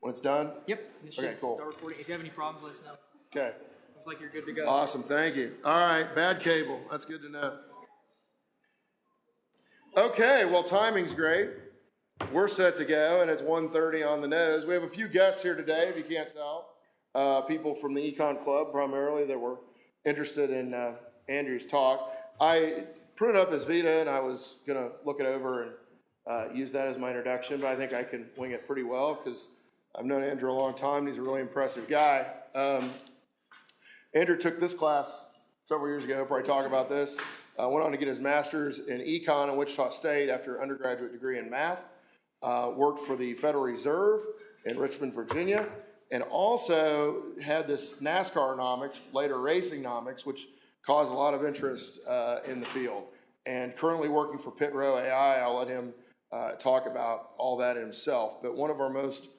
when it's done? Yep. You should Okay, cool. start recording. If you have any problems, let us know. Okay. Looks like you're good to go. Awesome, thank you. All right, bad cable. That's good to know. Okay, well, timing's great. We're set to go, and it's 1:30 on the nose. We have a few guests here today, if you can't tell. People from the Econ Club, primarily, that were interested in Andrew's talk. I printed up his Vita, and I was going to look it over and use that as my introduction, but I think I can wing it pretty well, because I've known Andrew a long time, and he's a really impressive guy. Andrew took this class several years ago, probably talk about this. Went on to get his master's in econ at Wichita State after an undergraduate degree in math. Worked for the Federal Reserve in Richmond, Virginia, and also had this NASCAR-nomics, later racing-nomics, which caused a lot of interest in the field. And currently working for Rho AI, I'll let him talk about all that himself. But one of our most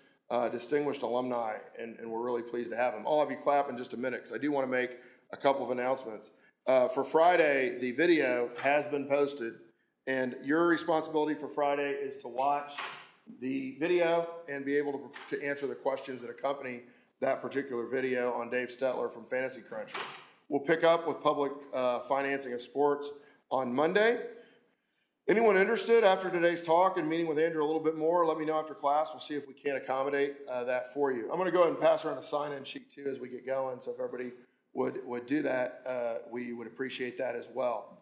distinguished alumni, and we're really pleased to have him. I'll have you clap in just a minute, because I do want to make a couple of announcements. For Friday, the video has been posted, and your responsibility for Friday is to watch the video and be able to answer the questions that accompany that particular video on Dave Stetler from Fantasy Cruncher. We'll pick up with public financing of sports on Monday. Anyone interested after today's talk and meeting with Andrew a little bit more, let me know after class. We'll see if we can accommodate that for you. I'm going to go ahead and pass around a sign-in sheet too as we get going, so if everybody would do that, we would appreciate that as well.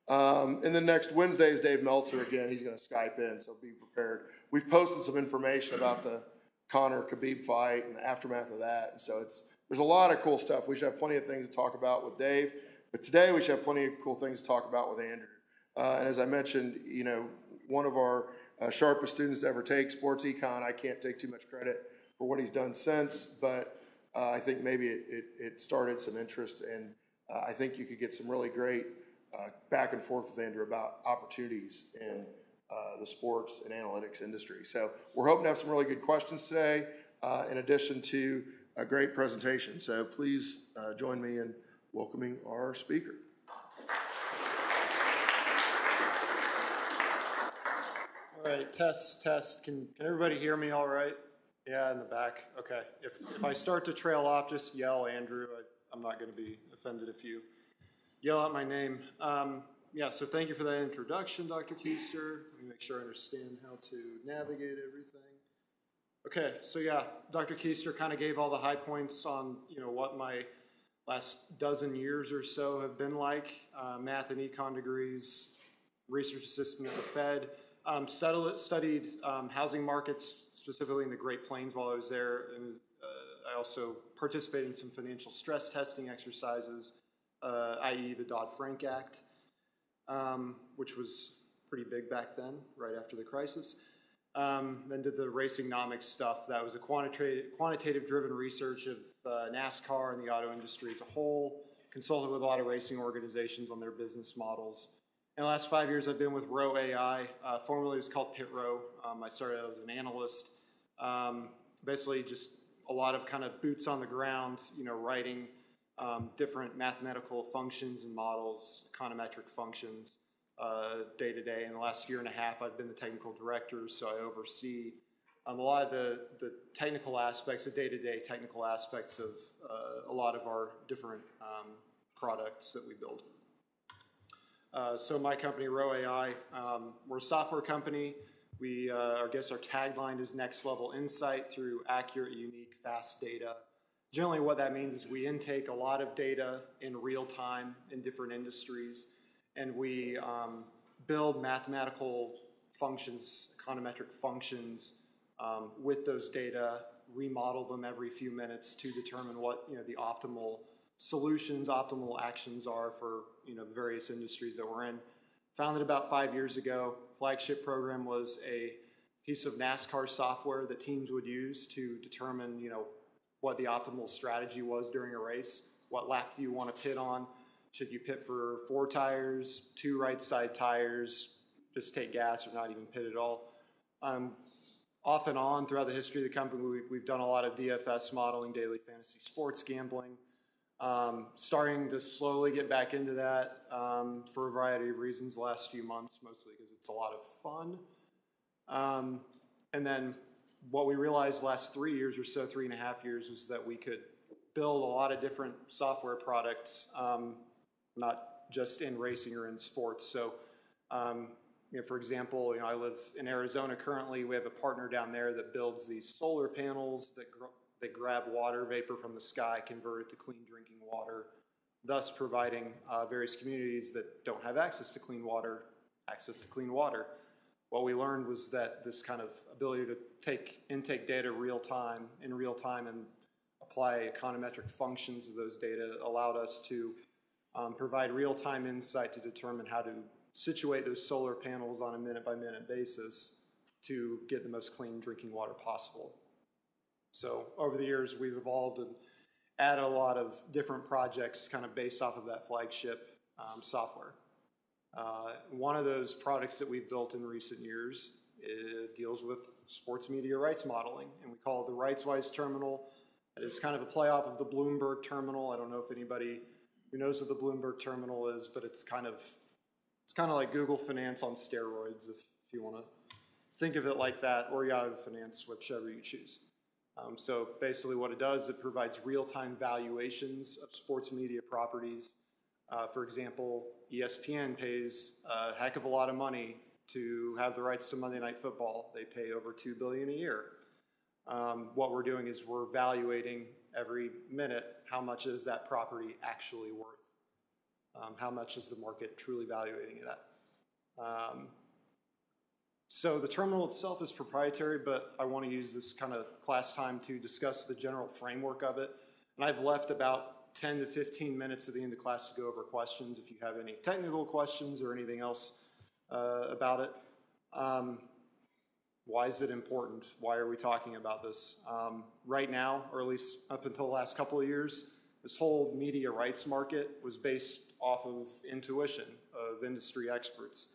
And then next Wednesday is Dave Meltzer again. He's going to Skype in, so be prepared. We've posted some information about the Conor-Khabib fight and the aftermath of that, and so there's a lot of cool stuff. We should have plenty of things to talk about with Dave, but today we should have plenty of cool things to talk about with Andrew. And as I mentioned, you know, one of our sharpest students to ever take sports econ. I can't take too much credit for what he's done since, but I think maybe it started some interest, and I think you could get some really great back and forth with Andrew about opportunities in the sports and analytics industry. So we're hoping to have some really good questions today, in addition to a great presentation. So please join me in welcoming our speaker. All right, test. Can everybody hear me all right? Yeah, in the back. Okay. If I start to trail off, just yell, Andrew. I'm not going to be offended if you yell out my name. Yeah, so thank you for that introduction, Dr. Keister. Let me make sure I understand how to navigate everything. Okay, so yeah, Dr. Keister kind of gave all the high points on, you know, what my last dozen years or so have been like. Math and econ degrees, research assistant at the Fed. Studied housing markets, specifically in the Great Plains while I was there, and I also participated in some financial stress testing exercises, i.e. the Dodd-Frank Act, which was pretty big back then, right after the crisis. Then did the racing-nomics stuff. That was a quantitative-driven research of NASCAR and the auto industry as a whole, consulted with a lot of racing organizations on their business models. In the last 5 years, I've been with Rho AI. Formerly, it was called Rho. I started out as an analyst. Basically, just a lot of kind of boots on the ground, you know, writing different mathematical functions and models, econometric functions, day to day. In the last year and a half, I've been the technical director, so I oversee a lot of the technical aspects, the day-to-day technical aspects of a lot of our different products that we build. So my company, Rho AI, we're a software company. I guess our tagline is next level insight through accurate, unique, fast data. Generally what that means is we intake a lot of data in real time in different industries, and we build mathematical functions, econometric functions with those data, remodel them every few minutes to determine what, you know, the optimal solutions, optimal actions are for, you know, the various industries that we're in. Founded about 5 years ago. Flagship program was a piece of NASCAR software that teams would use to determine, you know, what the optimal strategy was during a race. What lap do you want to pit on? Should you pit for 4 tires, 2 right side tires, just take gas or not even pit at all? Off and on throughout the history of the company, we've done a lot of DFS modeling, daily fantasy sports gambling. Starting to slowly get back into that for a variety of reasons the last few months, mostly because it's a lot of fun. And then what we realized last 3 years or so, 3.5 years, was that we could build a lot of different software products, not just in racing or in sports. So, for example, I live in Arizona currently. We have a partner down there that builds these solar panels that grab water vapor from the sky, convert it to clean drinking water, thus providing various communities that don't have access to clean water, access to clean water. What we learned was that this kind of ability to take intake data in real time and apply econometric functions of those data allowed us to provide real-time insight to determine how to situate those solar panels on a minute-by-minute basis to get the most clean drinking water possible. So over the years, we've evolved and added a lot of different projects kind of based off of that flagship software. One of those products that we've built in recent years deals with sports media rights modeling, and we call it the RightsWise terminal. It's kind of a play off of the Bloomberg terminal. I don't know if anybody who knows what the Bloomberg terminal is, but it's kind of like Google Finance on steroids, if you want to think of it like that, or Yahoo Finance, whichever you choose. So basically what it does, it provides real-time valuations of sports media properties. For example, ESPN pays a heck of a lot of money to have the rights to Monday Night Football. They pay over $2 billion a year. What we're doing is we're evaluating every minute how much is that property actually worth. How much is the market truly valuating it at? So the terminal itself is proprietary, but I want to use this kind of class time to discuss the general framework of it. And I've left about 10 to 15 minutes at the end of class to go over questions if you have any technical questions or anything else about it. Why is it important? Why are we talking about this? Right now, or at least up until the last couple of years, this whole media rights market was based off of intuition of industry experts.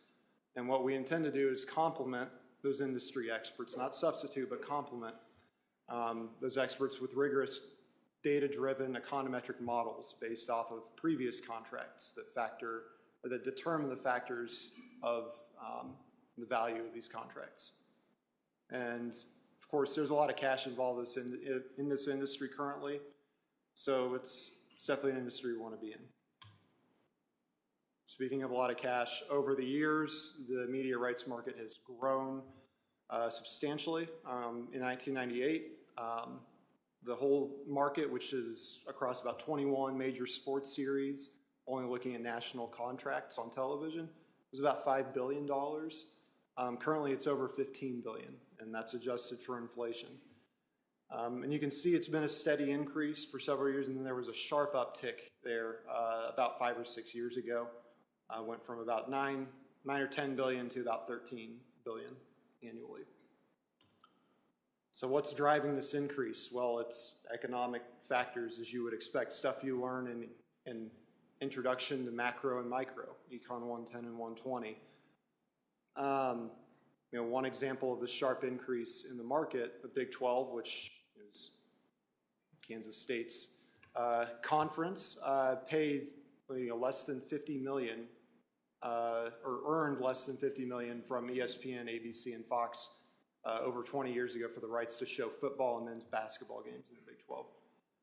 And what we intend to do is complement those industry experts, not substitute, but complement those experts with rigorous data-driven econometric models based off of previous contracts that determine the factors of the value of these contracts. And of course, there's a lot of cash involved in this industry currently, so it's definitely an industry we want to be in. Speaking of a lot of cash, over the years, the media rights market has grown substantially. In 1998, the whole market, which is across about 21 major sports series, only looking at national contracts on television, was about $5 billion. Currently, it's over $15 billion, and that's adjusted for inflation. And you can see it's been a steady increase for several years, and then there was a sharp uptick there about 5 or 6 years ago. Went from about 9 or 10 billion to about 13 billion annually. So what's driving this increase? Well, it's economic factors, as you would expect, stuff you learn in Introduction to Macro and Micro, Econ 110 and 120. One example of the sharp increase in the market, the Big 12, which is Kansas State's conference, paid less than 50 million, or earned less than 50 million from ESPN, ABC, and Fox over 20 years ago for the rights to show football and men's basketball games in the Big 12.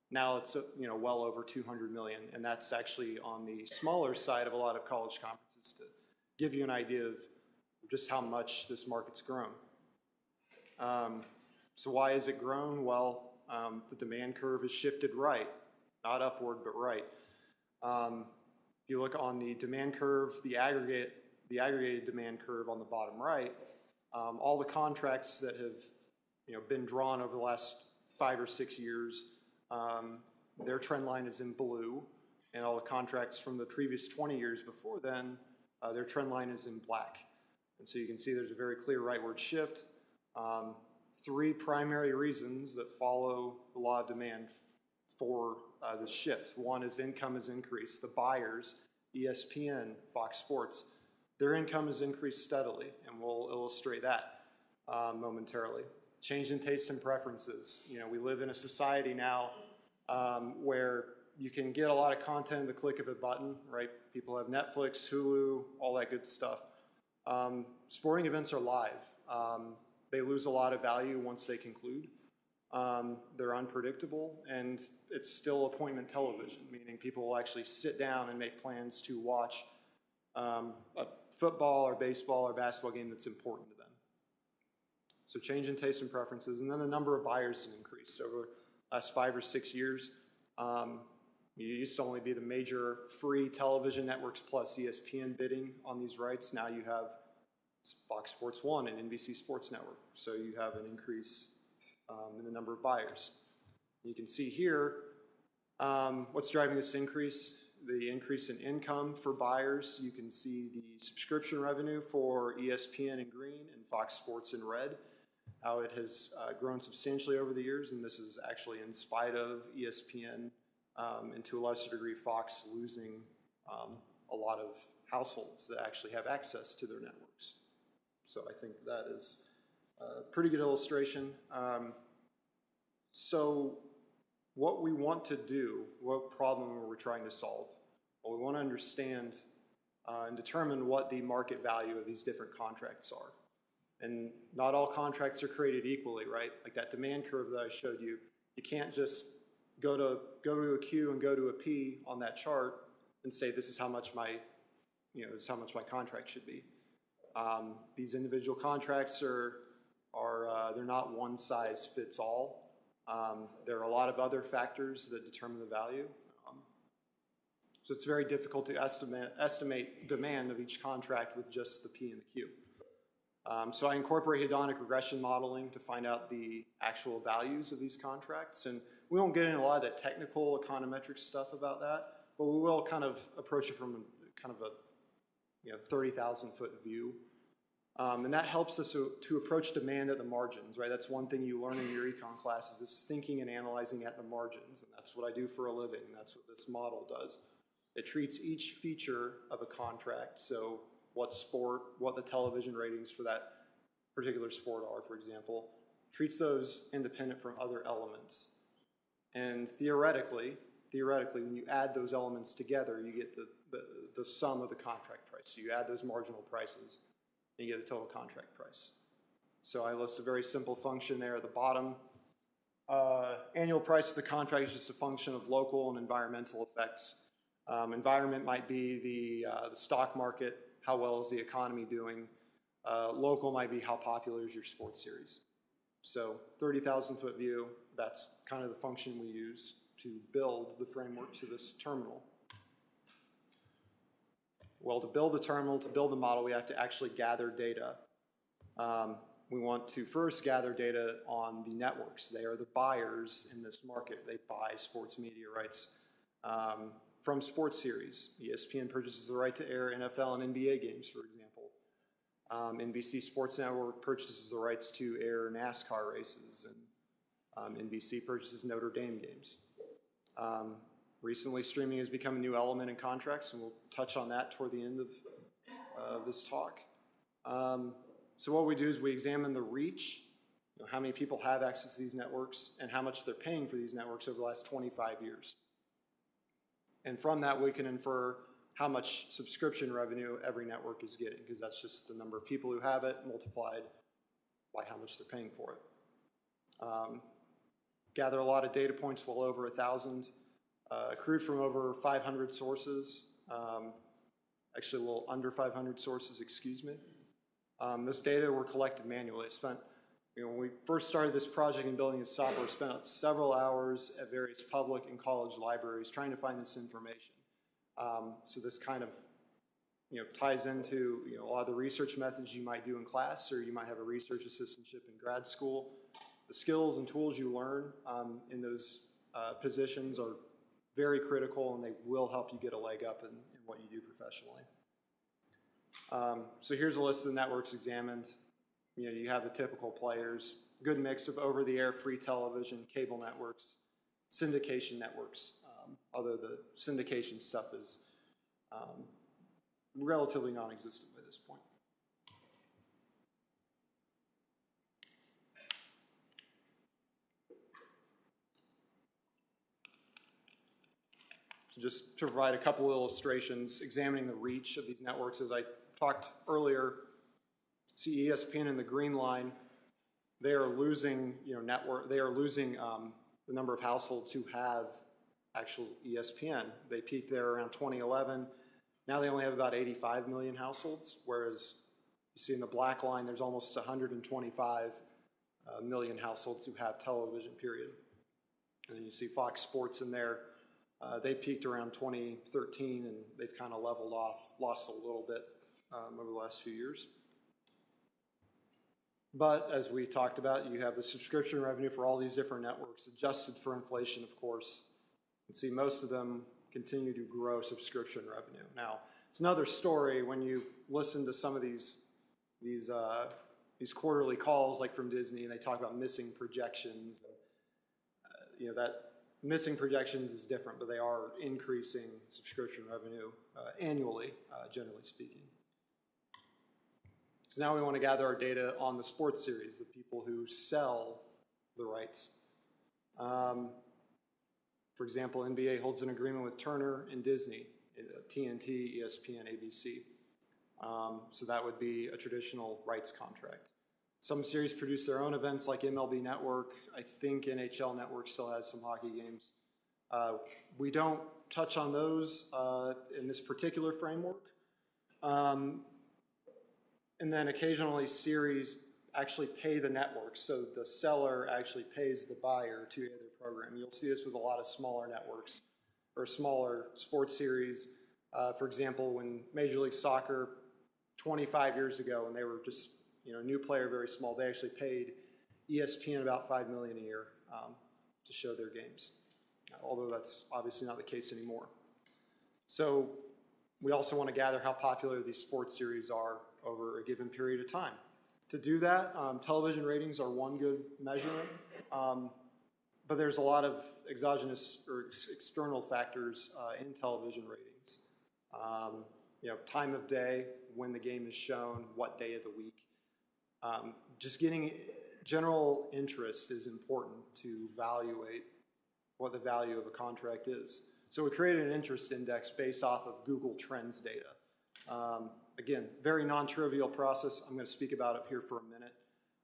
Now it's well over 200 million, and that's actually on the smaller side of a lot of college conferences to give you an idea of just how much this market's grown. So why has it grown? Well, the demand curve has shifted right, not upward, but right. If you look on the demand curve, the aggregated demand curve on the bottom right, all the contracts that have been drawn over the last 5 or 6 years, their trend line is in blue, and all the contracts from the previous 20 years before then, their trend line is in black. And so you can see there's a very clear rightward shift. 3 primary reasons that follow the law of demand for the shift. One is income has increased. The buyers, ESPN, Fox Sports, their income has increased steadily, and we'll illustrate that momentarily. Change in taste and preferences. We live in a society now where you can get a lot of content at the click of a button, right? People have Netflix, Hulu, all that good stuff. Sporting events are live. They lose a lot of value once they conclude. They're unpredictable, and it's still appointment television, meaning people will actually sit down and make plans to watch a football or baseball or basketball game that's important to them. So change in taste and preferences, and then the number of buyers has increased over the last 5 or 6 years. You used to only be the major free television networks plus ESPN bidding on these rights. Now you have Fox Sports 1 and NBC Sports Network. So you have an increase in the number of buyers. You can see here what's driving this increase, the increase in income for buyers. You can see the subscription revenue for ESPN in green and Fox Sports in red, how it has grown substantially over the years, and this is actually in spite of ESPN and to a lesser degree Fox losing a lot of households that actually have access to their networks. So I think that is a pretty good illustration. So what we want to do, what problem are we trying to solve? Well, we want to understand and determine what the market value of these different contracts are. And not all contracts are created equally, right? Like that demand curve that I showed you, you can't just go to a Q and go to a P on that chart and say this is how much my, this is how much my contract should be. These individual contracts are they're not one size fits all. There are a lot of other factors that determine the value. So it's very difficult to estimate demand of each contract with just the P and the Q. So I incorporate hedonic regression modeling to find out the actual values of these contracts. And we won't get into a lot of that technical econometric stuff about that, but we will kind of approach it from kind of a 30,000 foot view. And that helps us to approach demand at the margins, right? That's one thing you learn in your econ classes is thinking and analyzing at the margins. And that's what I do for a living. That's what this model does. It treats each feature of a contract. So what sport, what the television ratings for that particular sport are, for example, treats those independent from other elements. And theoretically, when you add those elements together, you get the sum of the contract price. So you add those marginal prices, and you get the total contract price. So I list a very simple function there at the bottom. Annual price of the contract is just a function of local and environmental effects. Environment might be the stock market, how well is the economy doing. Local might be how popular is your sports series. So 30,000 foot view, that's kind of the function we use to build the framework to this terminal. Well, to build the terminal, to build the model, we have to actually gather data. We want to first gather data on the networks. They are the buyers in this market. They buy sports media rights from sports series. ESPN purchases the right to air NFL and NBA games, for example. NBC Sports Network purchases the rights to air NASCAR races, and NBC purchases Notre Dame games. Recently, streaming has become a new element in contracts, and we'll touch on that toward the end of this talk. So what we do is we examine the reach, how many people have access to these networks, and how much they're paying for these networks over the last 25 years. And from that, we can infer how much subscription revenue every network is getting, because that's just the number of people who have it multiplied by how much they're paying for it. Gather a lot of data points, well over 1,000, accrued from over 500 sources, actually a little under 500 sources, excuse me. This data were collected manually. I spent, when we first started this project and building this software, we spent several hours at various public and college libraries trying to find this information. So this kind of ties into a lot of the research methods you might do in class, or you might have a research assistantship in grad school. The skills and tools you learn in those positions are very critical, and they will help you get a leg up in what you do professionally. So here's a list of the networks examined. You have the typical players, good mix of over-the-air free television, cable networks, syndication networks, although the syndication stuff is relatively non-existent by this point. So just to provide a couple illustrations, examining the reach of these networks, as I talked earlier, see ESPN in the green line. they are losing, they are losing the number of households who have actual ESPN. They peaked there around 2011. Now they only have about 85 million households, whereas you see in the black line, there's almost 125 million households who have television, period. And then you see Fox Sports in there. They peaked around 2013, and they've kind of leveled off, lost a little bit over the last few years. But as we talked about, you have the subscription revenue for all these different networks, adjusted for inflation, of course. You can see most of them continue to grow subscription revenue. Now, it's another story when you listen to some of these quarterly calls, like from Disney, and they talk about missing projections. That missing projections is different, but they are increasing subscription revenue annually, generally speaking. So now we want to gather our data on the sports series, the people who sell the rights. For example, NBA holds an agreement with Turner and Disney, TNT, ESPN, ABC. So that would be a traditional rights contract. Some series produce their own events like MLB Network. I think NHL Network still has some hockey games. We don't touch on those in this particular framework. And then occasionally series actually pay the network, so the seller actually pays the buyer to air their program. You'll see this with a lot of smaller networks or smaller sports series. For example, when Major League Soccer 25 years ago, when they were just new player, very small, they actually paid ESPN about $5 million a year to show their games, although that's obviously not the case anymore. So we also want to gather how popular these sports series are over a given period of time. To do that, television ratings are one good measurement, but there's a lot of exogenous or external factors in television ratings. Time of day, when the game is shown, what day of the week. Just getting general interest is important to evaluate what the value of a contract is. So we created an interest index based off of Google Trends data. Again, very non-trivial process. I'm going to speak about it here for a minute.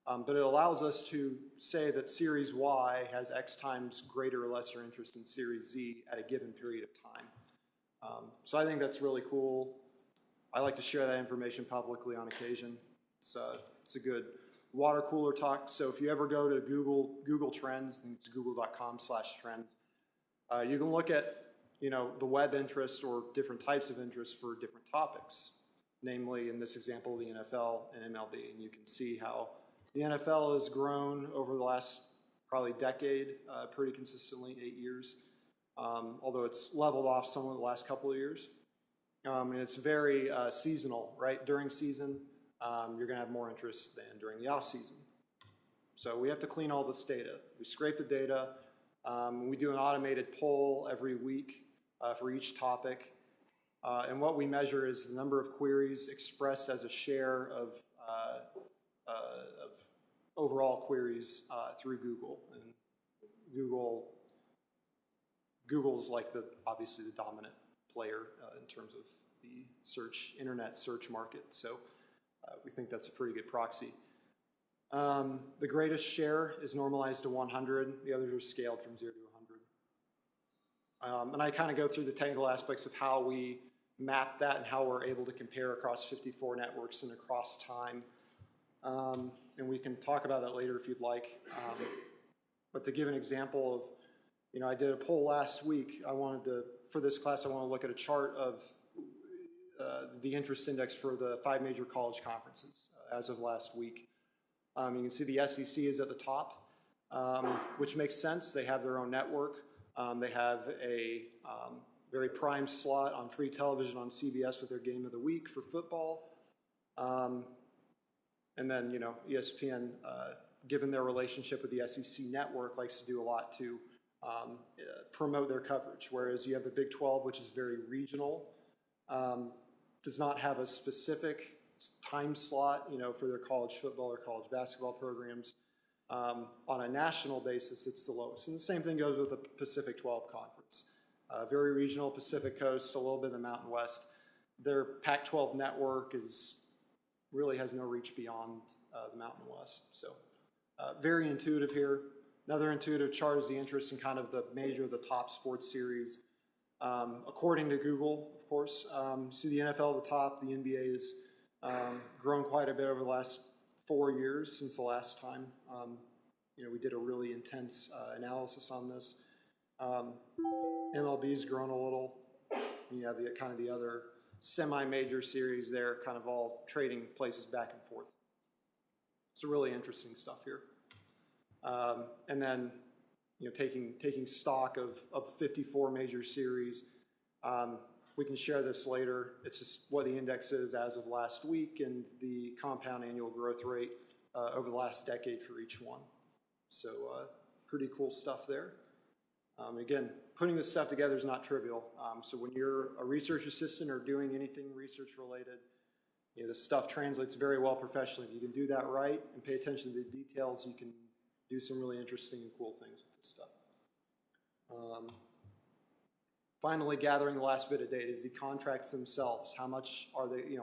But it allows us to say that Series Y has X times greater or lesser interest in Series Z at a given period of time. So I think that's really cool. I like to share that information publicly on occasion. It's a good water cooler talk. So if you ever go to Google Trends, I think it's google.com/trends, you can look at the web interest or different types of interest for different topics, namely in this example, the NFL and MLB. And you can see how the NFL has grown over the last probably decade pretty consistently, 8 years, although it's leveled off some of the last couple of years. And it's very seasonal, right? During season, you're going to have more interest than during the off season. So we have to clean all this data. We scrape the data. We do an automated poll every week for each topic. And what we measure is the number of queries expressed as a share of overall queries through Google. And Google's like obviously the dominant player in terms of the internet search market. So we think that's a pretty good proxy. The greatest share is normalized to 100. The others are scaled from 0 to 100. And I kind of go through the technical aspects of how we map that and how we're able to compare across 54 networks and across time. And we can talk about that later if you'd like. But to give an example of, I did a poll last week. For this class, I want to look at a chart of the interest index for the 5 major college conferences as of last week. You can see the SEC is at the top, which makes sense. They have their own network. They have a very prime slot on free television on CBS with their game of the week for football. And then, ESPN, given their relationship with the SEC network, likes to do a lot to promote their coverage. Whereas you have the Big 12, which is very regional, does not have a specific time slot, for their college football or college basketball programs. On a national basis, it's the lowest. And the same thing goes with the Pacific 12 Conference. Very regional, Pacific Coast, a little bit in the Mountain West. Their Pac-12 network really has no reach beyond the Mountain West. So Very intuitive here. Another intuitive chart is the interest in kind of the the top sports series. According to Google, of course, see the NFL at the top, the NBA has grown quite a bit over the last 4 years since the last time. We did a really intense analysis on this. MLB's grown a little. You have the other semi-major series there, kind of all trading places back and forth. It's really interesting stuff here. And then, taking stock of 54 major series. We can share this later. It's just what the index is as of last week and the compound annual growth rate over the last decade for each one. So pretty cool stuff there. Again, putting this stuff together is not trivial. So when you're a research assistant or doing anything research related, this stuff translates very well professionally. If you can do that right and pay attention to the details, you can do some really interesting and cool things with this stuff. Finally, gathering the last bit of data is the contracts themselves. How much are they,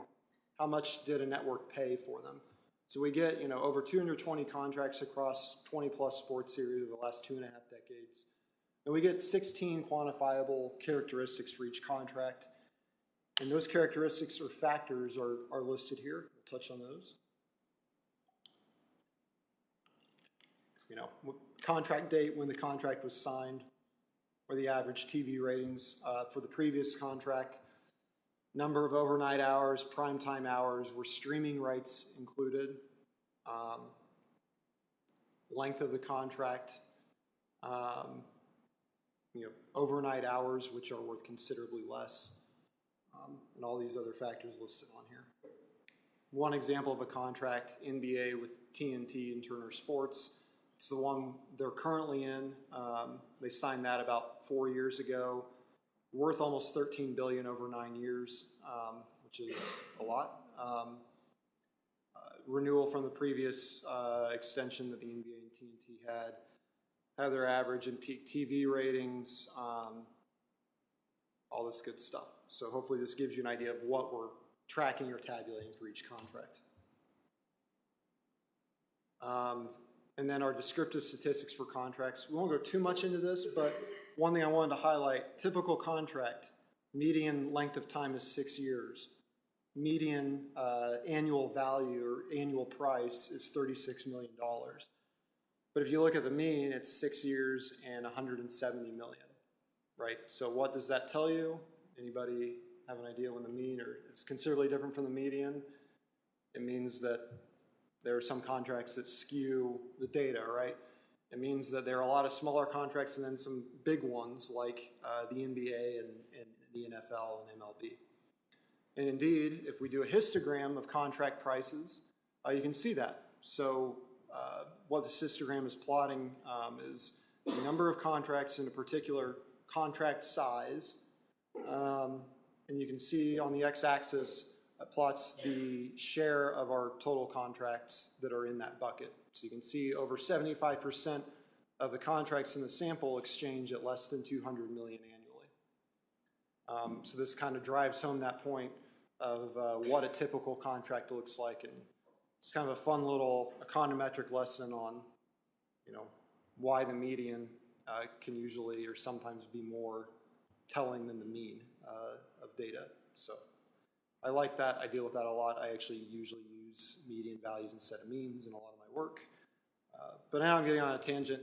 how much did a network pay for them? So we get, over 220 contracts across 20 plus sports series over the last 2.5 decades. And we get 16 quantifiable characteristics for each contract. And those characteristics or factors are listed here. We'll touch on those. Contract date, when the contract was signed, or the average TV ratings for the previous contract, number of overnight hours, primetime hours, were streaming rights included, length of the contract, overnight hours, which are worth considerably less, and all these other factors listed on here. One example of a contract, NBA with TNT and Turner Sports. It's the one they're currently in. They signed that about 4 years ago, worth almost $13 billion over 9 years, which is a lot. Renewal from the previous extension that the NBA and TNT had their average and peak TV ratings, all this good stuff. So hopefully this gives you an idea of what we're tracking or tabulating for each contract. And then our descriptive statistics for contracts. We won't go too much into this, but one thing I wanted to highlight, typical contract, median length of time is 6 years. Median annual value or annual price is $36 million. But if you look at the mean, it's 6 years and $170 million, right? So what does that tell you? Anybody have an idea when the mean is considerably different from the median? It means that there are some contracts that skew the data, right? It means that there are a lot of smaller contracts and then some big ones like the NBA and the NFL and MLB. And indeed, if we do a histogram of contract prices, you can see that. So what this histogram is plotting is the number of contracts in a particular contract size. And you can see on the x-axis, it plots the share of our total contracts that are in that bucket. So you can see over 75% of the contracts in the sample exchange at less than 200 million annually. So this kind of drives home that point of what a typical contract looks like, and it's kind of a fun little econometric lesson on, why the median can usually or sometimes be more telling than the mean of data. So I like that. I deal with that a lot. I actually usually use median values instead of means in a lot of my work. But now I'm getting on a tangent.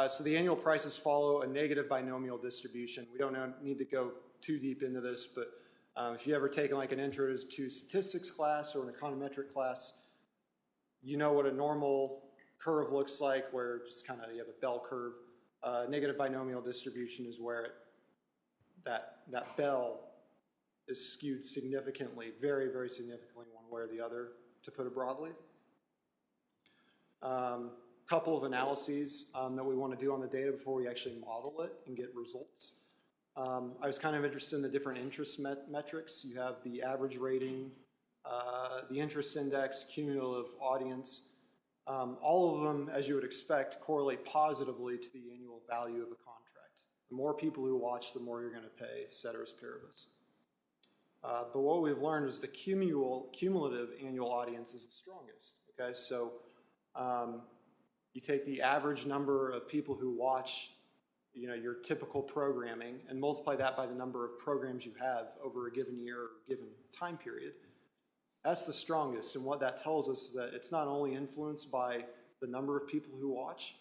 So the annual prices follow a negative binomial distribution. We don't need to go too deep into this, but if you ever taken like an intro to statistics class or an econometric class, you know what a normal curve looks like, where just kind of you have a bell curve. Negative binomial distribution is where that bell is skewed significantly, very, very significantly one way or the other, to put it broadly. Couple of analyses that we want to do on the data before we actually model it and get results. I was kind of interested in the different interest metrics. You have the average rating, the interest index, cumulative audience. All of them, as you would expect, correlate positively to the annual value of a contract. The more people who watch, the more you're going to pay, ceteris paribus. But what we've learned is the cumulative annual audience is the strongest. Okay, so You take the average number of people who watch, you know, your typical programming and multiply that by the number of programs you have over a given year or given time period. That's the strongest, and what that tells us is that it's not only influenced by the number of people who watch,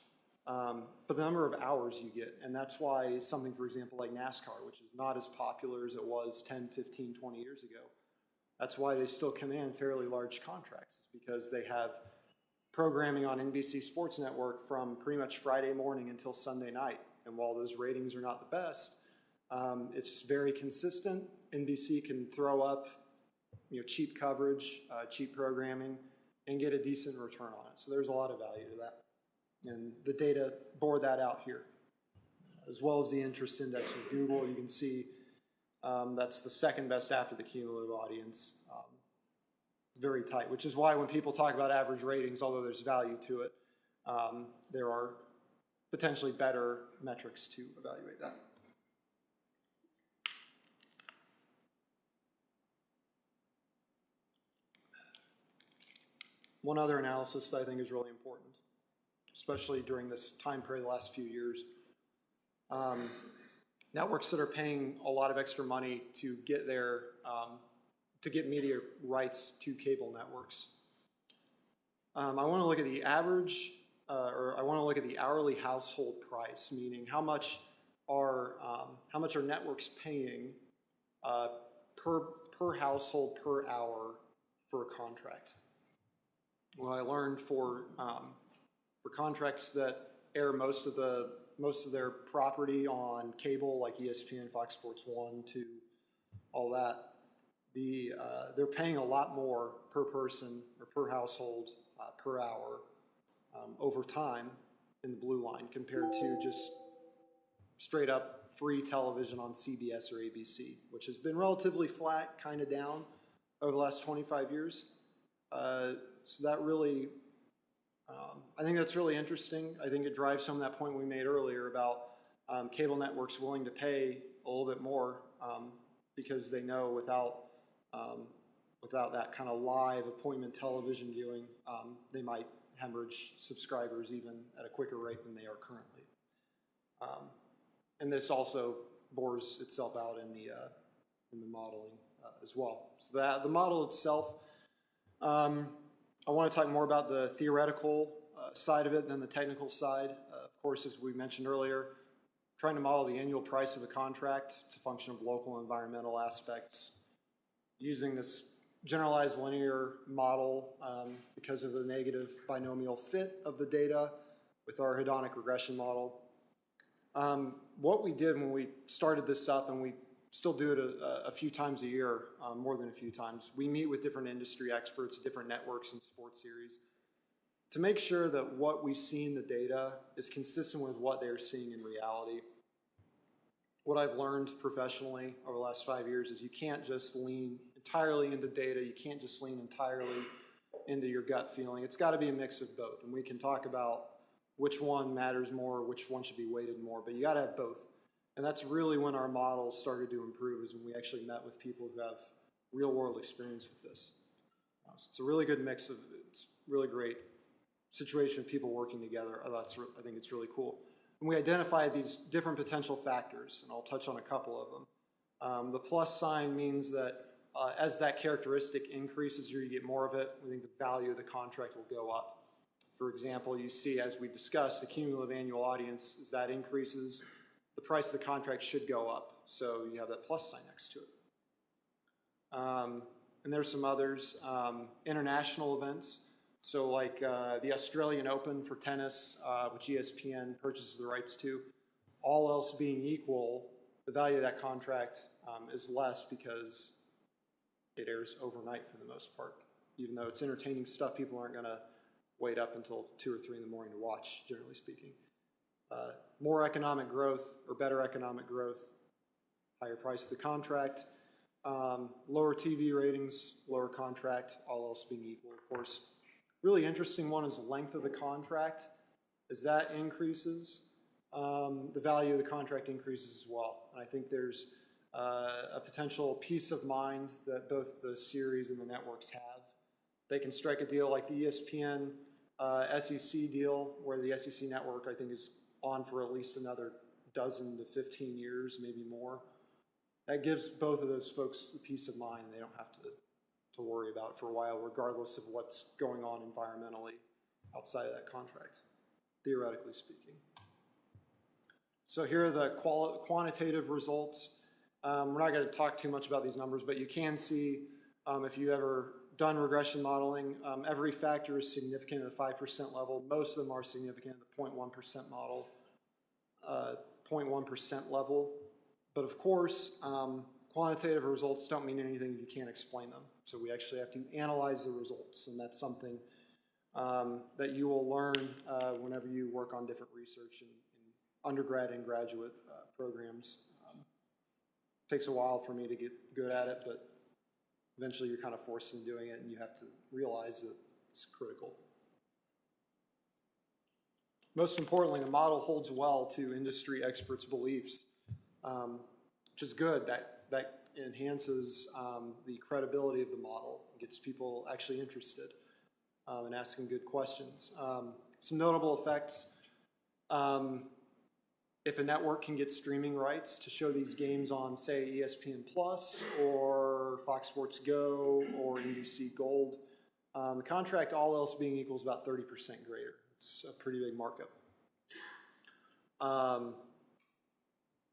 but the number of hours you get. And that's why something, for example, like NASCAR, which is not as popular as it was 10, 15, 20 years ago, that's why they still command fairly large contracts, because they have programming on NBC Sports Network from pretty much Friday morning until Sunday night. And while those ratings are not the best, it's just very consistent. NBC can throw up, you know, cheap coverage, cheap programming, and get a decent return on it. So there's a lot of value to that. And the data bore that out here, as well as the interest index with Google. You can see that's the second best after the cumulative audience. It's very tight, which is why when people talk about average ratings, although there's value to it, there are potentially better metrics to evaluate that. One other analysis that I think is really important, especially during this time period, the last few years. Networks that are paying a lot of extra money to get their to get media rights to cable networks. I want to look at the average, or I want to look at the hourly household price, meaning how much are networks paying per household per hour for a contract. What I learned for contracts that air most of their property on cable, like ESPN, Fox Sports 1, 2, all that, they're paying a lot more per person or per household per hour over time in the blue line compared to just straight up free television on CBS or ABC, which has been relatively flat, kind of down over the last 25 years. So that really, I think that's really interesting. I think it drives some of that point we made earlier about cable networks willing to pay a little bit more because they know without that kind of live appointment television viewing, they might hemorrhage subscribers even at a quicker rate than they are currently. And this also bores itself out in the modeling as well. So the model itself, I want to talk more about the theoretical side of it than the technical side. Of course, as we mentioned earlier, trying to model the annual price of a contract, it's a function of local and environmental aspects. Using this generalized linear model because of the negative binomial fit of the data with our hedonic regression model. What we did when we started this up, and we still do it a few times a year, more than a few times, we meet with different industry experts, different networks and sports series, to make sure that what we see in the data is consistent with what they're seeing in reality. What I've learned professionally over the last 5 years is you can't just lean entirely into data, you can't just lean entirely into your gut feeling. It's got to be a mix of both, and we can talk about which one matters more, which one should be weighted more, but you got to have both. And that's really when our models started to improve, is when we actually met with people who have real-world experience with this. So it's a really good mix of, it's really great situation of people working together. I think it's really cool. And we identified these different potential factors, and I'll touch on a couple of them. The plus sign means that as that characteristic increases, you get more of it. We think the value of the contract will go up. For example, you see, as we discussed, the cumulative annual audience, as that increases, the price of the contract should go up. So you have that plus sign next to it. And there's some others, international events. So like the Australian Open for tennis, which ESPN purchases the rights to, all else being equal, the value of that contract is less because it airs overnight for the most part. Even though it's entertaining stuff, people aren't going to wait up until 2 or 3 in the morning to watch, generally speaking. More economic growth or better economic growth, higher price of the contract, lower TV ratings, lower contract, all else being equal, of course. Really interesting one is the length of the contract. As that increases, the value of the contract increases as well. And I think there's a potential peace of mind that both the series and the networks have. They can strike a deal like the ESPN SEC deal where the SEC network, I think, is on for at least another 12 to 15 years, maybe more. That gives both of those folks the peace of mind. They don't have to worry about it for a while, regardless of what's going on environmentally outside of that contract, theoretically speaking. So here are the quantitative results. We're not going to talk too much about these numbers, but you can see if you've ever done regression modeling, every factor is significant at the 5% level. Most of them are significant at the 0.1% model, 0.1% level. But of course, quantitative results don't mean anything if you can't explain them. So we actually have to analyze the results, and that's something that you will learn whenever you work on different research in undergrad and graduate programs. Takes a while for me to get good at it, but eventually you're kind of forced into doing it, and you have to realize that it's critical. Most importantly, the model holds well to industry experts' beliefs, which is good. That enhances the credibility of the model, gets people actually interested and asking good questions. Some notable effects. If a network can get streaming rights to show these games on, say, ESPN Plus or Fox Sports Go or NBC Gold, the contract, all else being equal, is about 30% greater. It's a pretty big markup.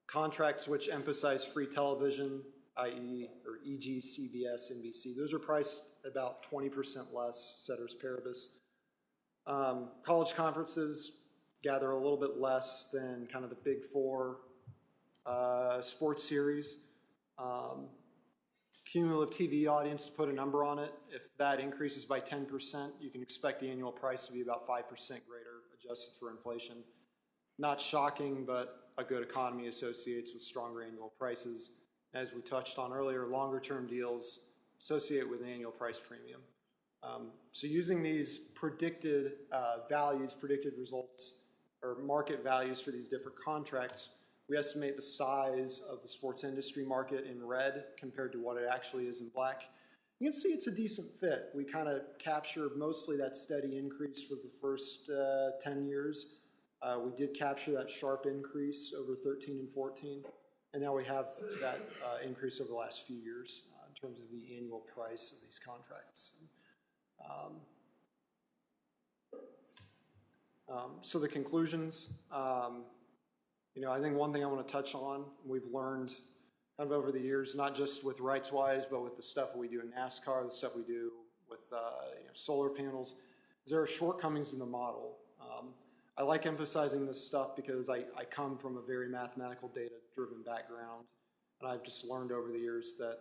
Contracts which emphasize free television, i.e., or e.g. CBS, NBC, those are priced about 20% less, ceteris paribus. College conferences gather a little bit less than kind of the big four sports series. Cumulative TV audience, to put a number on it, if that increases by 10%, you can expect the annual price to be about 5% greater, adjusted for inflation. Not shocking, but a good economy associates with stronger annual prices. As we touched on earlier, longer-term deals associate with an annual price premium. So using these predicted values, predicted results, or market values for these different contracts, we estimate the size of the sports industry market in red compared to what it actually is in black. You can see it's a decent fit. We kind of capture mostly that steady increase for the first 10 years. We did capture that sharp increase over 13 and 14, and now we have that increase over the last few years in terms of the annual price of these contracts. So the conclusions, I think one thing I want to touch on, we've learned kind of over the years, not just with RightsWise, but with the stuff we do in NASCAR, the stuff we do with solar panels, is there are shortcomings in the model. I like emphasizing this stuff because I come from a very mathematical, data-driven background, and I've just learned over the years that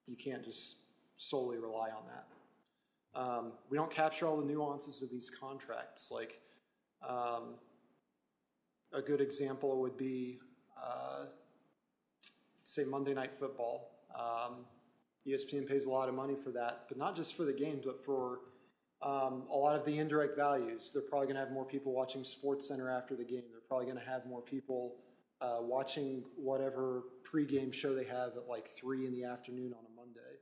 you can't just solely rely on that. We don't capture all the nuances of these contracts. Like a good example would be, say, Monday Night Football. ESPN pays a lot of money for that, but not just for the games, but for a lot of the indirect values. They're probably going to have more people watching SportsCenter after the game. They're probably going to have more people watching whatever pregame show they have at like 3 in the afternoon on a Monday,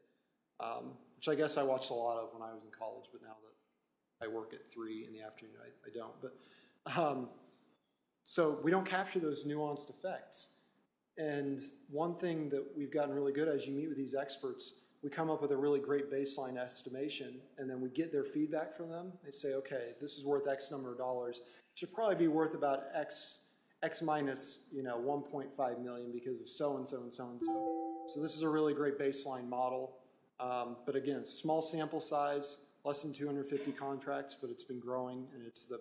which I guess I watched a lot of when I was in college, but now that I work at 3 in the afternoon, I don't. But so we don't capture those nuanced effects. And one thing that we've gotten really good at, as you meet with these experts, we come up with a really great baseline estimation, and then we get their feedback from them. They say, okay, this is worth X number of dollars. It should probably be worth about X minus 1.5 million because of so-and-so and so-and-so. So this is a really great baseline model. But again, small sample size, less than 250 contracts, but it's been growing, and it's the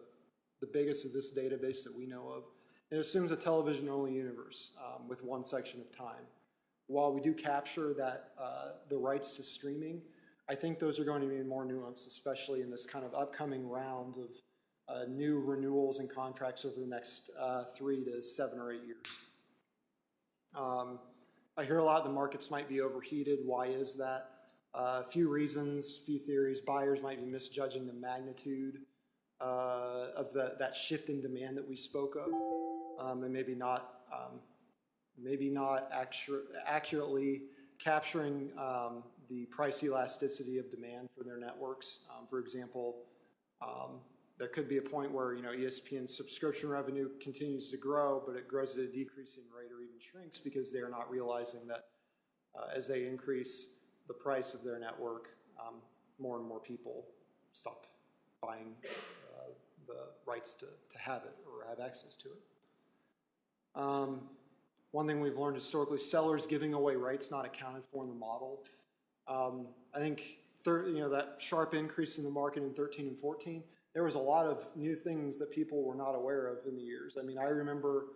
biggest of this database that we know of. It assumes a television-only universe with one section of time. While we do capture that the rights to streaming, I think those are going to be more nuanced, especially in this kind of upcoming round of new renewals and contracts over the next 3 to 7 or 8 years. I hear a lot the markets might be overheated. Why is that? A few reasons, few theories. Buyers might be misjudging the magnitude of that shift in demand that we spoke of, and maybe not accurately capturing the price elasticity of demand for their networks. For example, There could be a point where, ESPN's subscription revenue continues to grow, but it grows at a decreasing rate or even shrinks because they are not realizing that as they increase the price of their network, more and more people stop buying the rights to have it or have access to it. One thing we've learned historically, sellers giving away rights not accounted for in the model. I think that sharp increase in the market in 13 and 14, there was a lot of new things that people were not aware of in the years. I mean, I remember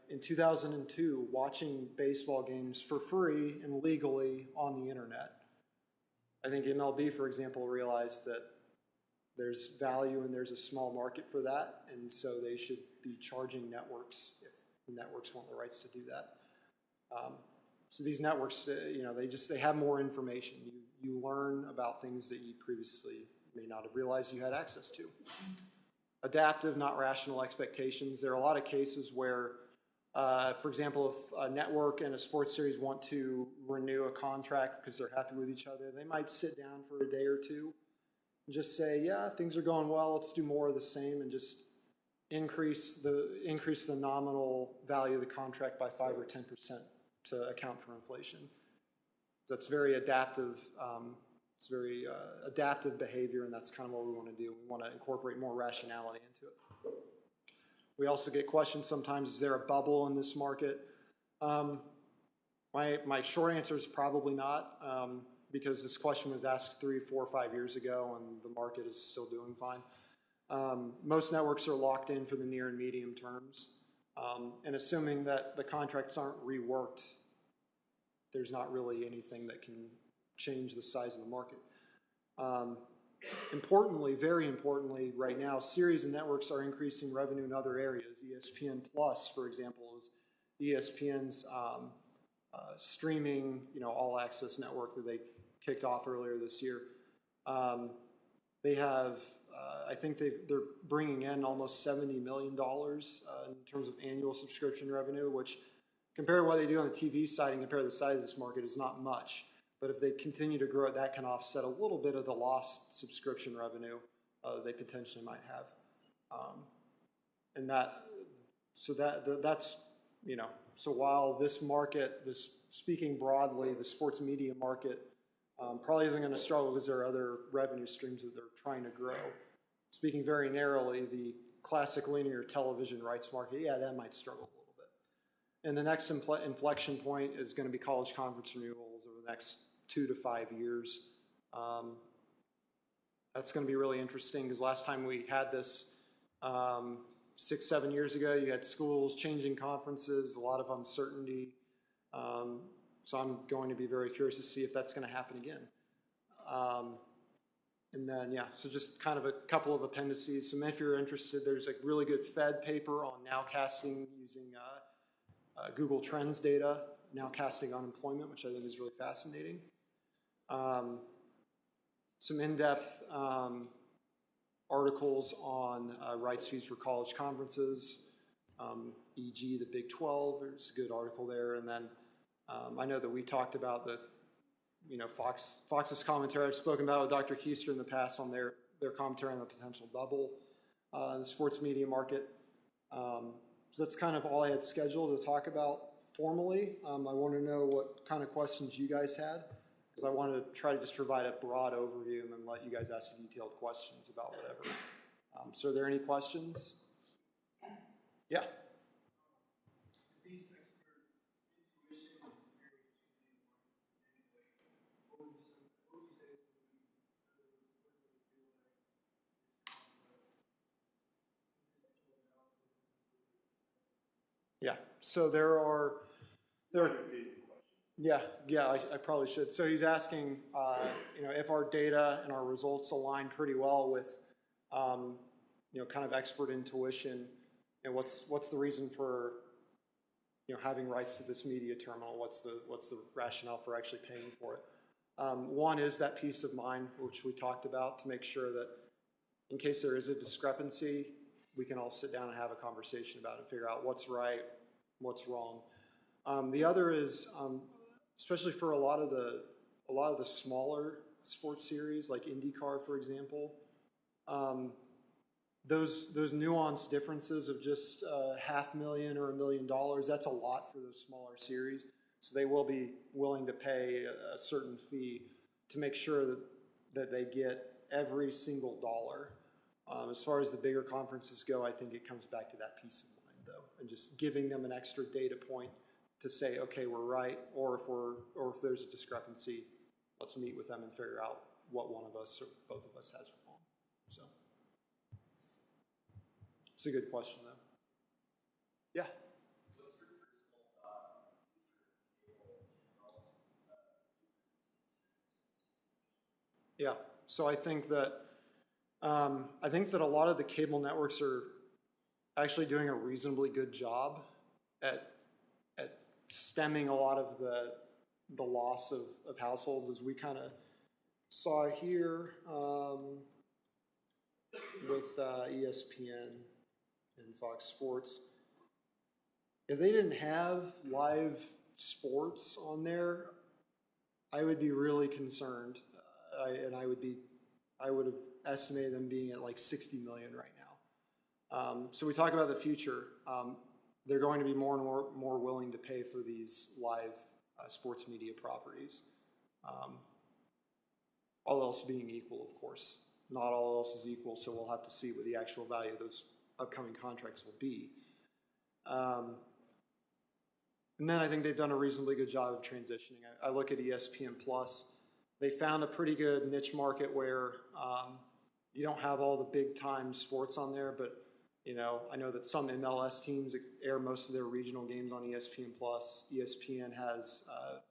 in 2002 watching baseball games for free and legally on the internet. I think MLB, for example, realized that there's value and there's a small market for that, and so they should be charging networks if the networks want the rights to do that. So these networks, they have more information. You learn about things that you previously may not have realized you had access to. Adaptive, not rational expectations. There are a lot of cases where, for example, if a network and a sports series want to renew a contract because they're happy with each other, they might sit down for a day or two and just say, yeah, things are going well, let's do more of the same, and just increase the nominal value of the contract by 5 or 10% to account for inflation. That's very adaptive. It's very adaptive behavior, and that's kind of what we want to do. We want to incorporate more rationality into it. We also get questions sometimes, is there a bubble in this market? My short answer is probably not, because this question was asked 3, 4, 5 years ago, and the market is still doing fine. Most networks are locked in for the near and medium terms, and assuming that the contracts aren't reworked, there's not really anything that can change the size of the market. Importantly, very importantly, right now, series and networks are increasing revenue in other areas. ESPN Plus, for example, is ESPN's streaming, all-access network that they kicked off earlier this year. They have, I think they're bringing in almost $70 million in terms of annual subscription revenue, which compared to what they do on the TV side and compare to the size of this market is not much. But if they continue to grow it, that can offset a little bit of the lost subscription revenue they potentially might have. So while this market, speaking broadly, the sports media market probably isn't going to struggle because there are other revenue streams that they're trying to grow. Speaking very narrowly, the classic linear television rights market, yeah, that might struggle a little bit. And the next inflection point is going to be college conference renewals over the next 2 to 5 years. That's going to be really interesting because last time we had this 6, 7 years ago, you had schools changing conferences, a lot of uncertainty. So I'm going to be very curious to see if that's going to happen again. And then, so just kind of a couple of appendices. So if you're interested, there's a really good Fed paper on nowcasting using Google Trends data, nowcasting unemployment, which I think is really fascinating. Some in-depth articles on rights fees for college conferences, e.g. the Big 12, there's a good article there. And then I know that we talked about Fox's commentary. I've spoken about with Dr. Keister in the past on their commentary on the potential bubble in the sports media market. So that's kind of all I had scheduled to talk about formally. I want to know what kind of questions you guys had, because I wanted to try to just provide a broad overview and then let you guys ask detailed questions about whatever. So are there any questions? Yeah. Yeah, so there are, I probably should. So he's asking, if our data and our results align pretty well with, kind of expert intuition, and what's the reason for, having rights to this media terminal? What's the rationale for actually paying for it? One is that peace of mind, which we talked about, to make sure that in case there is a discrepancy, we can all sit down and have a conversation about it and figure out what's right, what's wrong. The other is, especially for a lot of the smaller sports series, like IndyCar, for example, those nuanced differences of just $500,000 or $1 million, that's a lot for those smaller series. So they will be willing to pay a certain fee to make sure that they get every single dollar. As far as the bigger conferences go, I think it comes back to that peace of mind, though, and just giving them an extra data point to say, okay, we're right, or if there's a discrepancy, let's meet with them and figure out what one of us or both of us has wrong. So it's a good question, though. Yeah. Yeah. So I think that a lot of the cable networks are actually doing a reasonably good job at stemming a lot of the loss of households, as we kind of saw here with ESPN and Fox Sports. If they didn't have live sports on there, I would be really concerned, I would have estimated them being at like 60 million right now. So we talk about the future. They're going to be more and more willing to pay for these live sports media properties. All else being equal, of course. Not all else is equal, so we'll have to see what the actual value of those upcoming contracts will be. And then I think they've done a reasonably good job of transitioning. I look at ESPN Plus. They found a pretty good niche market where you don't have all the big time sports on there, but I know that some MLS teams air most of their regional games on ESPN Plus. ESPN has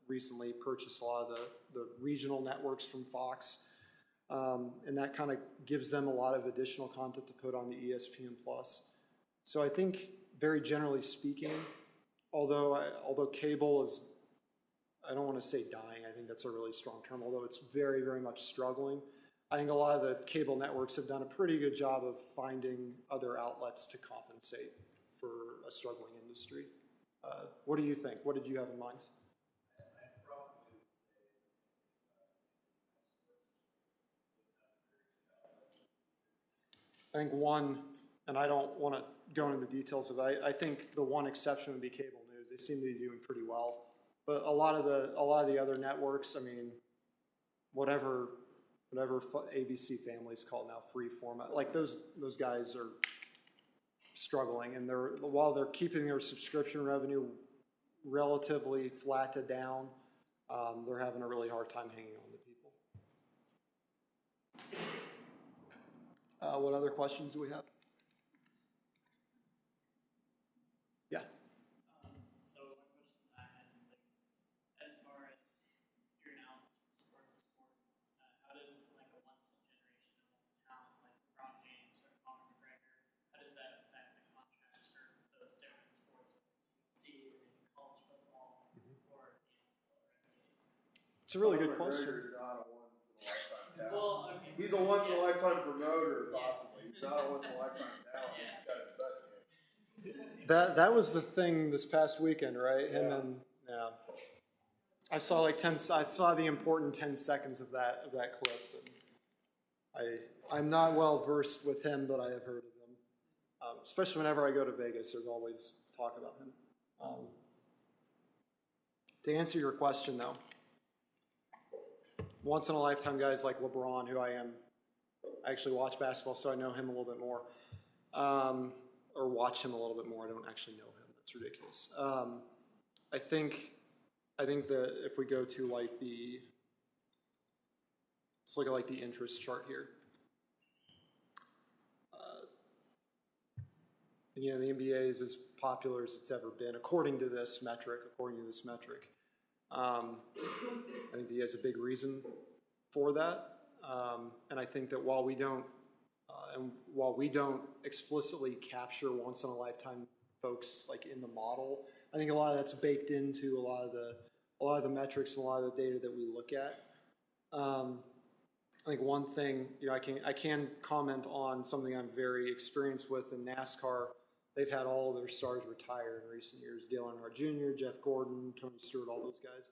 recently purchased a lot of the regional networks from Fox, and that kind of gives them a lot of additional content to put on the ESPN Plus. So I think, very generally speaking, although cable is, I don't want to say dying, I think that's a really strong term, although it's very, very much struggling, I think a lot of the cable networks have done a pretty good job of finding other outlets to compensate for a struggling industry. What do you think? What did you have in mind? I think one, and I don't want to go into the details of it, I think the one exception would be cable news. They seem to be doing pretty well. But a lot of the other networks, I mean, whatever ABC Family's called now, free format, like those guys are struggling, and while they're keeping their subscription revenue relatively flat to down, they're having a really hard time hanging on to people. What other questions do we have? Yeah. So one question I had is, like, as far as your analysis from sport to sport, how does like a once in a generational talent like LeBron James or Conor McGregor, how does that affect the contracts for those different sports you see in college football or the NFL or NBA? It's a really good question. McGregor's not a once-in-a-lifetime talent. Well, okay. He's a once-in-a-lifetime promoter, possibly. He's not a once-in-a-lifetime talent. Yeah. He's got his butt kicked. That was the thing this past weekend, right? Him and yeah. I saw the important 10 seconds of that clip. And I'm not well versed with him, but I have heard of him. Especially whenever I go to Vegas, there's always talk about him. To answer your question, though, once in a lifetime guys like LeBron, who I actually watch basketball, so I know him a little bit more. Or watch him a little bit more. I don't actually know him. That's ridiculous. I think that if we go to let's look at the interest chart here. The NBA is as popular as it's ever been, according to this metric. I think he has a big reason for that, and I think that while we don't explicitly capture once in a lifetime folks like in the model, I think a lot of that's baked into a lot of the metrics and a lot of the data that we look at. I think one thing, I can comment on something I'm very experienced with in NASCAR. They've had all of their stars retire in recent years. Dale Earnhardt Jr., Jeff Gordon, Tony Stewart, all those guys.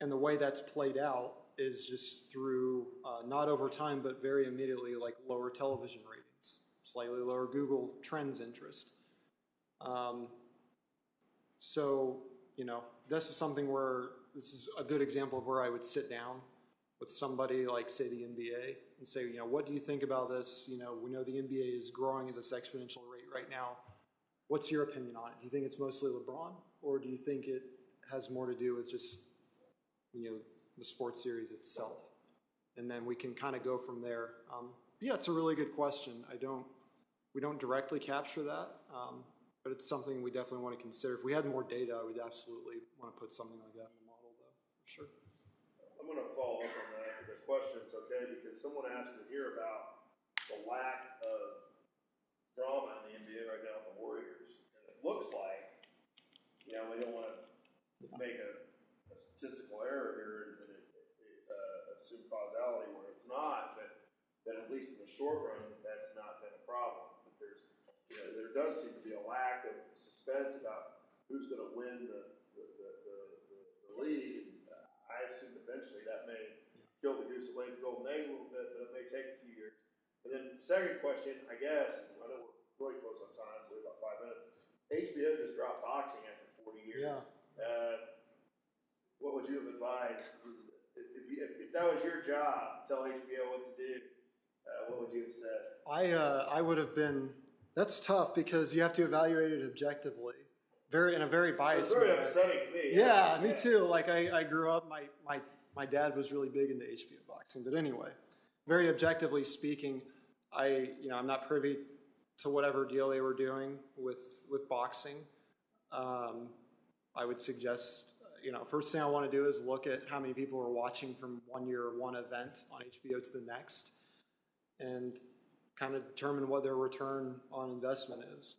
And the way that's played out is just through, not over time, but very immediately, like lower television ratings, slightly lower Google Trends interest. So, you know, this is something where, this is a good example of where I would sit down with somebody like, say, the NBA and say, you know, what do you think about this? You know, we know the NBA is growing at this exponential rate right now. What's your opinion on it? Do you think it's mostly LeBron, or do you think it has more to do with just, you know, the sports series itself? And then we can kind of go from there. Yeah, it's a really good question. We don't directly capture that, but it's something we definitely want to consider. If we had more data, I would absolutely want to put something like that in the model, though, for sure. I'm going to follow up on that, the question's okay, because someone asked me here about the lack of drama in the NBA right now with the Warriors. And it looks like, you know, we don't want to make a statistical error here and assume causality where it's not, but that at least in the short run, that's not been a problem. But there's, you know, there does seem to be a lack of suspense about who's going to win the league. I assume eventually that may kill the goose that laid the golden egg a little bit, but it may take a few years. And then second question, I guess, I know we're really close on time, so we have about 5 minutes. HBO just dropped boxing after 40 years. Yeah. What would you have advised? If that was your job, tell HBO what to do, what would you have said? I would have been, that's tough because you have to evaluate it objectively, in a very biased It's very way. upsetting to me. Yeah, me too. Like I grew up, my dad was really big into HBO boxing, but anyway, very objectively speaking, I'm not privy to whatever deal they were doing with boxing. I would suggest, first thing I want to do is look at how many people are watching from one year or one event on HBO to the next, and kind of determine what their return on investment is.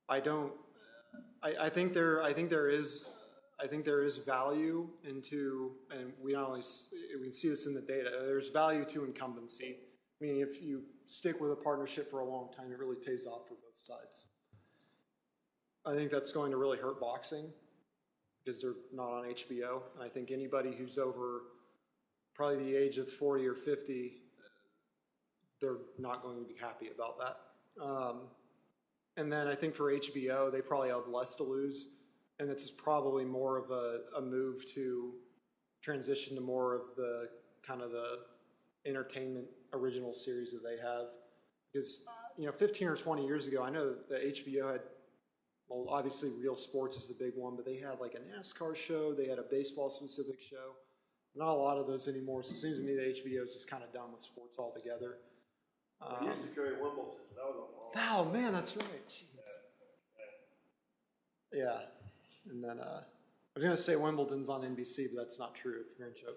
I think there is value into, and we can see this in the data. There's value to incumbency. I mean, if you stick with a partnership for a long time, it really pays off for both sides. I think that's going to really hurt boxing because they're not on HBO. And I think anybody who's over probably the age of 40 or 50, they're not going to be happy about that. And then I think for HBO, they probably have less to lose. And it's probably more of a move to transition to more of the kind of the entertainment original series that they have. Because, 15 or 20 years ago, I know that HBO had, well, obviously Real Sports is the big one, but they had like a NASCAR show, they had a baseball specific show. Not a lot of those anymore, so it seems to me that HBO is just kind of done with sports altogether. They used to carry Wimbledon, that was a long Oh man, that's right, jeez. Yeah, and then I was going to say Wimbledon's on NBC, but that's not true.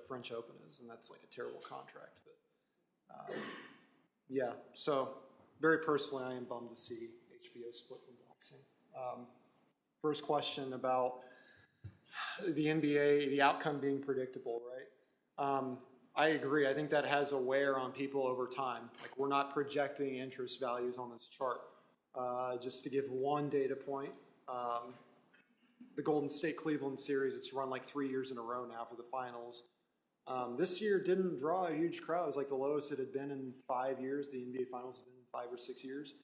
French Open is, and that's like a terrible contract. But yeah, so very personally, I am bummed to see HBO split from boxing. First question about the NBA, the outcome being predictable, right? I agree. I think that has a wear on people over time. Like, we're not projecting interest values on this chart. Just to give one data point, the Golden State Cleveland series, it's run like 3 years in a row now for the finals. This year didn't draw a huge crowd. It was like the lowest it had been in 5 years. The NBA finals have been in 5 or 6 years.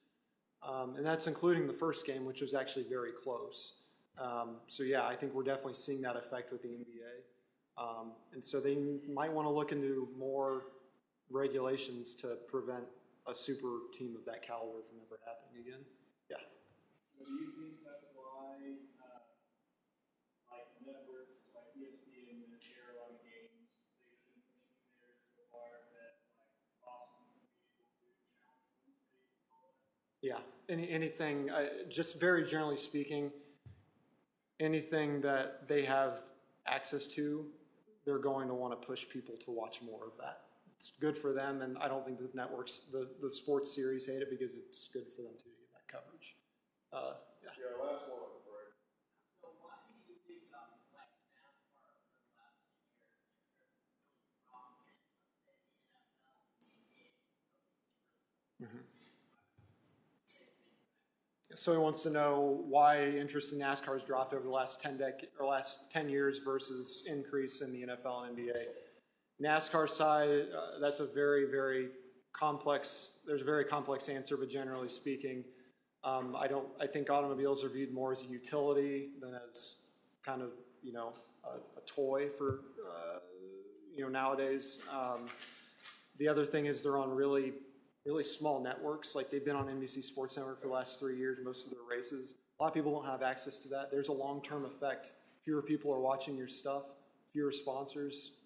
And that's including the first game, which was actually very close. So yeah, I think we're definitely seeing that effect with the NBA. And so they might want to look into more regulations to prevent a super team of that caliber from ever happening again. Yeah. So do you think that's why, like networks like ESPN that share a lot of games, they've been pushing theirs so far that like Boston's going to be able to challenge Wednesday and all that? Yeah. Anything, just very generally speaking, anything that they have access to, they're going to want to push people to watch more of that. It's good for them, and I don't think the networks, the sports series hate it because it's good for them to get that coverage. Yeah. Yeah, last one, right? So why do you think like NASCAR over the last 10 years interest is really strong against, let's say, the NFL, the NBA? Mm-hmm. So he wants to know why interest in NASCAR has dropped over the last 10 years versus increase in the NFL and NBA. NASCAR side, that's a very, very complex, there's a very complex answer, but generally speaking, I think automobiles are viewed more as a utility than as kind of, a toy for, nowadays. The other thing is they're on really small networks. Like they've been on NBC Sports Network for the last 3 years, most of their races. A lot of people don't have access to that. There's a long-term effect. Fewer people are watching your stuff, fewer sponsors,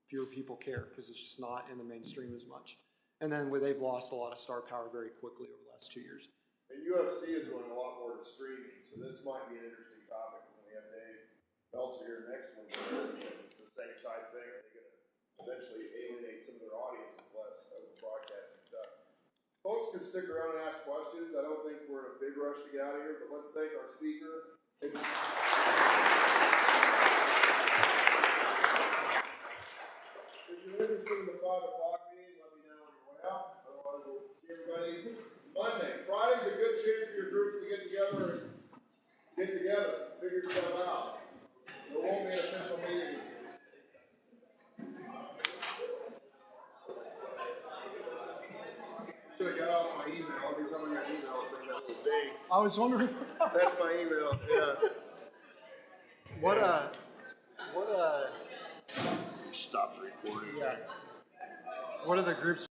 fewer people care because it's just not in the mainstream as much. And then where they've lost a lot of star power very quickly over the last 2 years. And UFC is going a lot more to streaming, so this might be an interesting topic when we have Dave Meltzer here next one, because it's the same type thing. Are they going to eventually alienate some of their audience with less of the broadcasting stuff? Folks can stick around and ask questions. I don't think we're in a big rush to get out of here, but let's thank our speaker. If you're interested in the 5 o'clock meeting, let me know on your way out. Otherwise, we'll see everybody Monday. Friday's a good chance for your group to get together, figure stuff out. There won't be an official meeting. Should have got off my email. Every time I got an email, it's that little ding. I was wondering. That's my email. Yeah. Stop recording. Yeah. What are the groups